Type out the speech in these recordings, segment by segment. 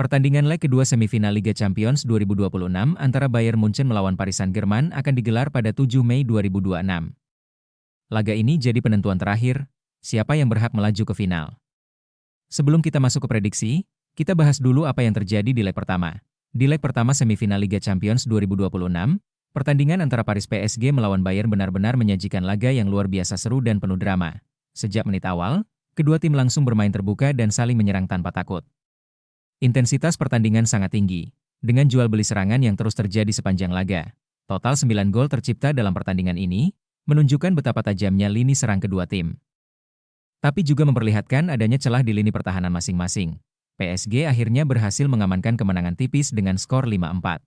Pertandingan leg kedua semifinal Liga Champions 2026 antara Bayern Munchen melawan Paris Saint-Germain akan digelar pada 7 Mei 2026. Laga ini jadi penentuan terakhir, siapa yang berhak melaju ke final. Sebelum kita masuk ke prediksi, kita bahas dulu apa yang terjadi di leg pertama. Di leg pertama semifinal Liga Champions 2026, pertandingan antara Paris PSG melawan Bayern benar-benar menyajikan laga yang luar biasa seru dan penuh drama. Sejak menit awal, kedua tim langsung bermain terbuka dan saling menyerang tanpa takut. Intensitas pertandingan sangat tinggi, dengan jual beli serangan yang terus terjadi sepanjang laga. Total 9 gol tercipta dalam pertandingan ini, menunjukkan betapa tajamnya lini serang kedua tim. Tapi juga memperlihatkan adanya celah di lini pertahanan masing-masing. PSG akhirnya berhasil mengamankan kemenangan tipis dengan skor 5-4.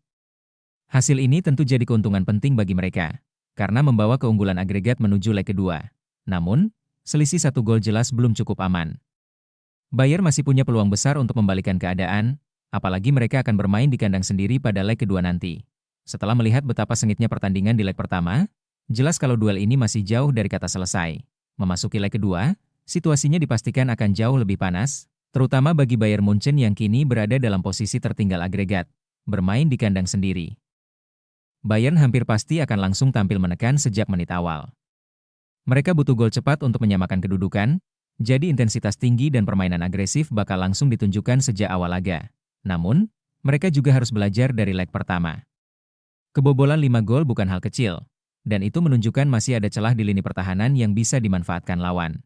Hasil ini tentu jadi keuntungan penting bagi mereka, karena membawa keunggulan agregat menuju leg kedua. Namun, selisih 1 gol jelas belum cukup aman. Bayern masih punya peluang besar untuk membalikan keadaan, apalagi mereka akan bermain di kandang sendiri pada leg kedua nanti. Setelah melihat betapa sengitnya pertandingan di leg pertama, jelas kalau duel ini masih jauh dari kata selesai. Memasuki leg kedua, situasinya dipastikan akan jauh lebih panas, terutama bagi Bayern Munchen yang kini berada dalam posisi tertinggal agregat, bermain di kandang sendiri. Bayern hampir pasti akan langsung tampil menekan sejak menit awal. Mereka butuh gol cepat untuk menyamakan kedudukan, jadi intensitas tinggi dan permainan agresif bakal langsung ditunjukkan sejak awal laga. Namun, mereka juga harus belajar dari leg pertama. Kebobolan 5 gol bukan hal kecil, dan itu menunjukkan masih ada celah di lini pertahanan yang bisa dimanfaatkan lawan.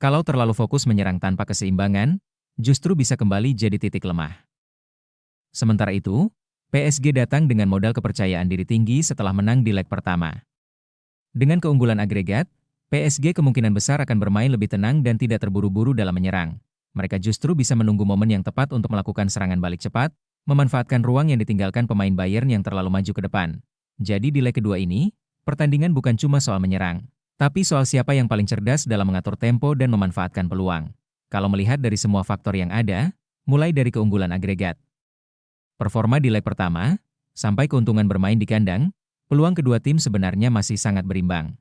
Kalau terlalu fokus menyerang tanpa keseimbangan, justru bisa kembali jadi titik lemah. Sementara itu, PSG datang dengan modal kepercayaan diri tinggi setelah menang di leg pertama. Dengan keunggulan agregat, PSG kemungkinan besar akan bermain lebih tenang dan tidak terburu-buru dalam menyerang. Mereka justru bisa menunggu momen yang tepat untuk melakukan serangan balik cepat, memanfaatkan ruang yang ditinggalkan pemain Bayern yang terlalu maju ke depan. Jadi di leg kedua ini, pertandingan bukan cuma soal menyerang, tapi soal siapa yang paling cerdas dalam mengatur tempo dan memanfaatkan peluang. Kalau melihat dari semua faktor yang ada, mulai dari keunggulan agregat, performa di leg pertama, sampai keuntungan bermain di kandang, peluang kedua tim sebenarnya masih sangat berimbang.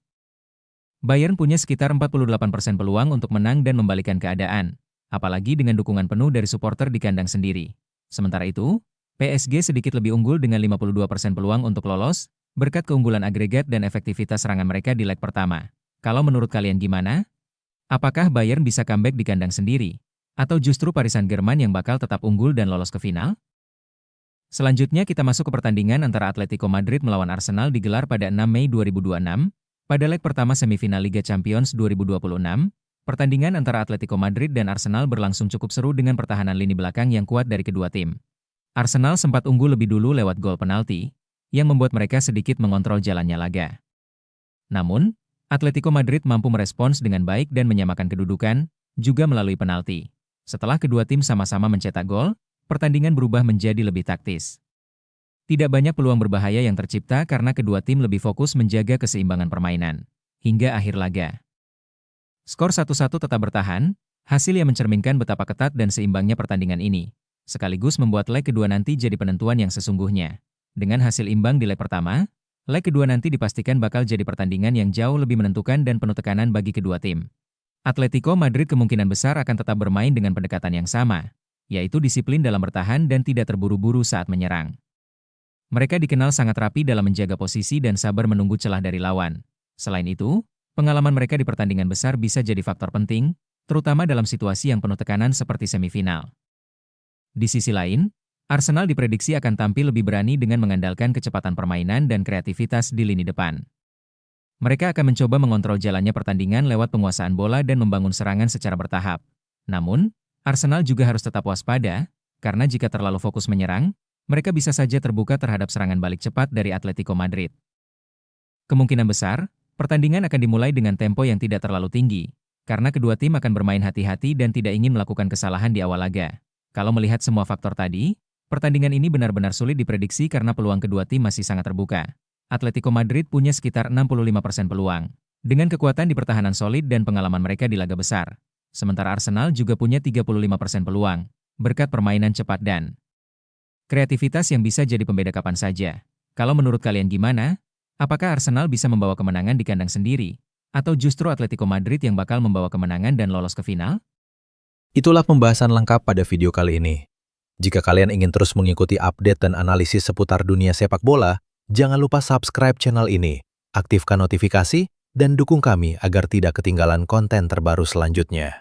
Bayern punya sekitar 48% peluang untuk menang dan membalikan keadaan, apalagi dengan dukungan penuh dari supporter di kandang sendiri. Sementara itu, PSG sedikit lebih unggul dengan 52% peluang untuk lolos, berkat keunggulan agregat dan efektivitas serangan mereka di leg pertama. Kalau menurut kalian gimana? Apakah Bayern bisa comeback di kandang sendiri? Atau justru Paris Saint-Germain yang bakal tetap unggul dan lolos ke final? Selanjutnya kita masuk ke pertandingan antara Atletico Madrid melawan Arsenal digelar pada 6 Mei 2026. Pada leg pertama semifinal Liga Champions 2026, pertandingan antara Atletico Madrid dan Arsenal berlangsung cukup seru dengan pertahanan lini belakang yang kuat dari kedua tim. Arsenal sempat unggul lebih dulu lewat gol penalti, yang membuat mereka sedikit mengontrol jalannya laga. Namun, Atletico Madrid mampu merespons dengan baik dan menyamakan kedudukan, juga melalui penalti. Setelah kedua tim sama-sama mencetak gol, pertandingan berubah menjadi lebih taktis. Tidak banyak peluang berbahaya yang tercipta karena kedua tim lebih fokus menjaga keseimbangan permainan. Hingga akhir laga, skor 1-1 tetap bertahan, hasil yang mencerminkan betapa ketat dan seimbangnya pertandingan ini, sekaligus membuat leg kedua nanti jadi penentuan yang sesungguhnya. Dengan hasil imbang di leg pertama, leg kedua nanti dipastikan bakal jadi pertandingan yang jauh lebih menentukan dan penuh tekanan bagi kedua tim. Atletico Madrid kemungkinan besar akan tetap bermain dengan pendekatan yang sama, yaitu disiplin dalam bertahan dan tidak terburu-buru saat menyerang. Mereka dikenal sangat rapi dalam menjaga posisi dan sabar menunggu celah dari lawan. Selain itu, pengalaman mereka di pertandingan besar bisa jadi faktor penting, terutama dalam situasi yang penuh tekanan seperti semifinal. Di sisi lain, Arsenal diprediksi akan tampil lebih berani dengan mengandalkan kecepatan permainan dan kreativitas di lini depan. Mereka akan mencoba mengontrol jalannya pertandingan lewat penguasaan bola dan membangun serangan secara bertahap. Namun, Arsenal juga harus tetap waspada, karena jika terlalu fokus menyerang, mereka bisa saja terbuka terhadap serangan balik cepat dari Atletico Madrid. Kemungkinan besar, pertandingan akan dimulai dengan tempo yang tidak terlalu tinggi, karena kedua tim akan bermain hati-hati dan tidak ingin melakukan kesalahan di awal laga. Kalau melihat semua faktor tadi, pertandingan ini benar-benar sulit diprediksi karena peluang kedua tim masih sangat terbuka. Atletico Madrid punya sekitar 65% peluang, dengan kekuatan di pertahanan solid dan pengalaman mereka di laga besar. Sementara Arsenal juga punya 35% peluang, berkat permainan cepat dan kreativitas yang bisa jadi pembeda kapan saja. Kalau menurut kalian gimana? Apakah Arsenal bisa membawa kemenangan di kandang sendiri? Atau justru Atletico Madrid yang bakal membawa kemenangan dan lolos ke final? Itulah pembahasan lengkap pada video kali ini. Jika kalian ingin terus mengikuti update dan analisis seputar dunia sepak bola, jangan lupa subscribe channel ini, aktifkan notifikasi, dan dukung kami agar tidak ketinggalan konten terbaru selanjutnya.